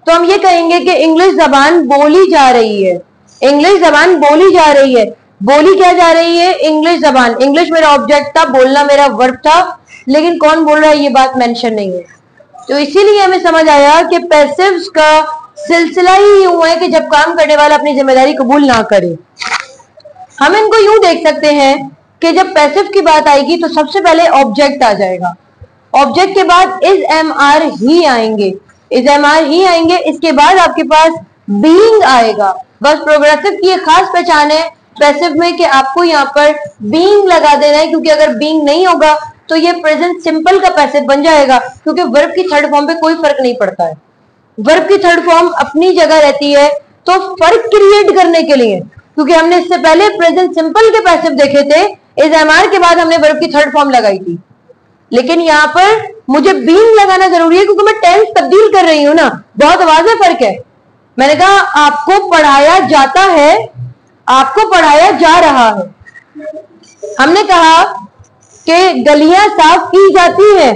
तो हम ये कहेंगे कि इंग्लिश जबान बोली जा रही है, इंग्लिश जबान बोली जा रही है। बोली क्या जा रही है? इंग्लिश जबान। इंग्लिश मेरा ऑब्जेक्ट था, बोलना मेरा वर्ब था, लेकिन कौन बोल रहा है ये बात मेंशन नहीं है। तो इसीलिए हमें समझ आया कि पैसिव्स का सिलसिला ही यूं है कि जब काम करने वाला अपनी जिम्मेदारी कबूल ना करे। हम इनको यूं देख सकते हैं कि जब पैसिव की बात आएगी तो सबसे पहले ऑब्जेक्ट आ जाएगा, ऑब्जेक्ट के बाद इज एम आर ही आएंगे, इज एम आर ही आएंगे, इसके बाद आपके पास बीइंग आएगा। बस प्रोग्रेसिव की एक खास पहचान है पैसिव में कि आपको यहाँ पर बीइंग लगा देना है, क्योंकि अगर बीइंग नहीं होगा तो ये प्रेजेंट सिंपल का पैसिव बन जाएगा, क्योंकि वर्ब की थर्ड फॉर्म पे कोई फर्क नहीं पड़ता है। वर्ब की थर्ड फॉर्म अपनी जगह रहती है, तो फर्क क्रिएट करने के लिए, क्योंकि हमने इससे पहले प्रेजेंट सिंपल के पैसिव देखे थे, इज एम आर के बाद हमने वर्ब की थर्ड फॉर्म लगाई थी, लेकिन यहाँ पर मुझे बीइंग लगाना जरूरी है क्योंकि मैं टेंस तब्दील कर रही हूं ना। बहुत वाज़ेह फर्क है। मैंने कहा आपको पढ़ाया जाता है, आपको पढ़ाया जा रहा है। हमने कहा कि गलियां साफ की जाती हैं,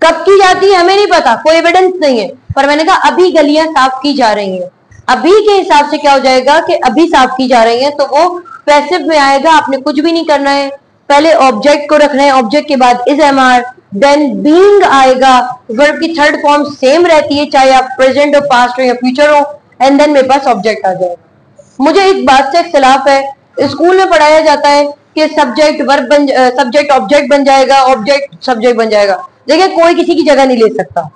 कब की जाती है हमें नहीं पता, कोई एविडेंस नहीं है, पर मैंने कहा अभी गलियां साफ की जा रही हैं। अभी के हिसाब से क्या हो जाएगा कि अभी साफ की जा रही है, तो वो पैसिव में आएगा। आपने कुछ भी नहीं करना है, पहले ऑब्जेक्ट को रखना है, ऑब्जेक्ट के बाद is am are, then being आएगा। वर्ब की थर्ड फॉर्म सेम रहती है, चाहे आप प्रेजेंट हो, पास्ट हो या फ्यूचर हो, एंड देन मेरे पास ऑब्जेक्ट आ जाएगा। मुझे एक बात से इख्तिलाफ है, स्कूल में पढ़ाया जाता है कि सब्जेक्ट वर्ब सब्जेक्ट ऑब्जेक्ट बन जाएगा, ऑब्जेक्ट सब्जेक्ट बन जाएगा। देखिए कोई किसी की जगह नहीं ले सकता।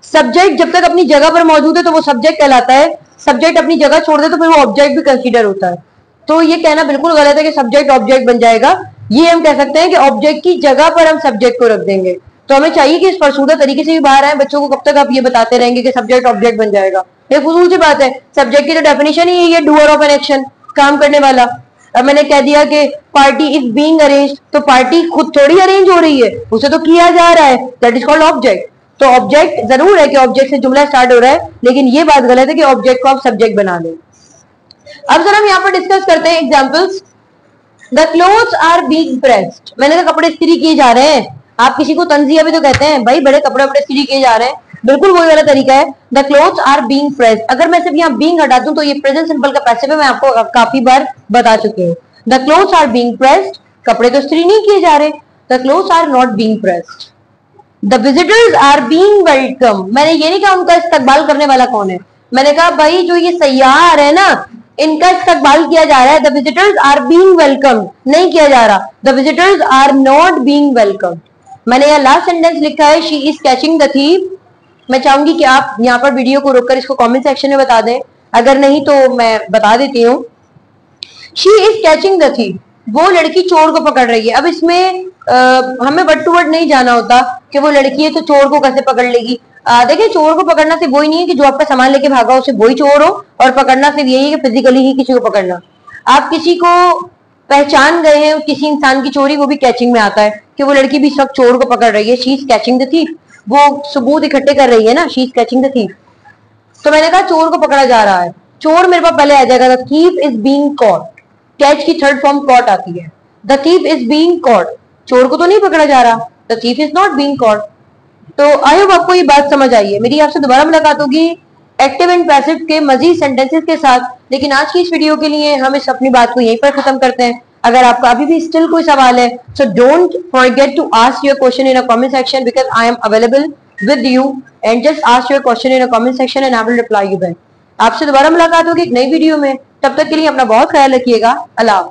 सब्जेक्ट जब तक अपनी जगह पर मौजूद है तो वो सब्जेक्ट कहलाता है, सब्जेक्ट अपनी जगह छोड़ दे तो फिर वो ऑब्जेक्ट भी कंसीडर होता है। तो ये कहना बिल्कुल गलत है कि सब्जेक्ट ऑब्जेक्ट बन जाएगा। ये हम कह सकते हैं कि ऑब्जेक्ट की जगह पर हम सब्जेक्ट को रख देंगे। तो हमें चाहिए कि इस फरसूदा तरीके से भी बाहर आए। बच्चों को कब तक आप ये बताते रहेंगे कि सब्जेक्ट ऑब्जेक्ट बन जाएगा? ये फजूल सी बात है। सब्जेक्ट की तो डेफिनेशन ही है डूअर ऑफ एन एक्शन, काम करने वाला। अब मैंने कह दिया कि पार्टी इज बीइंग अरेंज्ड, तो पार्टी खुद थोड़ी अरेंज हो रही है, उसे तो किया जा रहा है, दैट इज कॉल्ड ऑब्जेक्ट। तो ऑब्जेक्ट जरूर है कि ऑब्जेक्ट से जुमला स्टार्ट हो रहा है, लेकिन ये बात गलत है कि ऑब्जेक्ट को आप सब्जेक्ट बना लें। अब सर हम यहाँ पर डिस्कस करते हैं examples. The clothes are being pressed, मैंने कहा कपड़े इस्त्री किए जा रहे हैं। आप किसी को तंजिया भी तो कहते हैं, भाई बड़े कपड़े इस्त्री किए जा रहे हैं, बिल्कुल वही वाला तरीका है। The clothes are being pressed, अगर मैं सिर्फ यहाँ बीइंग हटा दूं तो ये प्रेजेंट सिंपल का पैसिव है, मैं आपको काफी बार बता चुकी हूँ। The clothes are being pressed, कपड़े तो इस्त्री नहीं किए जा रहे। The clothes are not being pressed. The visitors are being welcome, मैंने ये नहीं कहा उनका इस्तकबाल करने वाला कौन है, मैंने कहा भाई जो ये सयाह आ रहे हैं ना, इनका इस्तकबाल किया जा रहा है। The visitors are being welcome नहीं किया जा रहा, the visitors are not being welcome. मैंने यहाँ लास्ट सेंटेंस लिखा है she is catching the thief. मैं चाहूंगी कि आप यहाँ पर वीडियो को रोककर इसको कमेंट सेक्शन में बता दें, अगर नहीं तो मैं बता देती हूँ। She is catching the thief, वो लड़की चोर को पकड़ रही है। अब इसमें हमें वर्ड टू वर्ड नहीं जाना होता कि वो लड़की है तो चोर को कैसे पकड़ लेगी। देखिए चोर को पकड़ना सिर्फ वही नहीं है कि जो आपका सामान लेके भागा उसे वही चोर हो, और पकड़ना सिर्फ यही है कि फिजिकली ही किसी को पकड़ना। आप किसी को पहचान गए हैं, किसी इंसान की चोरी, वो भी कैचिंग में आता है कि वो लड़की भी सब चोर को पकड़ रही है। She is catching the thief, वो सबूत इकट्ठे कर रही है ना, she is catching the thief. तो मैंने कहा चोर को पकड़ा जा रहा है, चोर मेरे पास पहले आ जाएगा। The thief is being caught, catch की थर्ड फॉर्म कॉट आती है। The thief is being caught, चोर को तो नहीं पकड़ा जा रहा, the thief is not being caught. तो आई होप आपको ये बात समझ आई है। मेरी आपसे दोबारा मुलाकात होगी एक्टिव एंड पैसिव के मजीद सेंटेंसेस के साथ, लेकिन आज की इस वीडियो के लिए हम इस अपनी बात को यहीं पर खत्म करते हैं। अगर आपका अभी भी स्टिल कोई सवाल है, so don't forget to ask your question in a comment section, because I am available with you, and just ask your question in a comment section and I will reply you back. आपसे दोबारा मुलाकात होगी एक नई video में, तब तक के लिए अपना बहुत ख्याल रखिएगा। अल्लाह।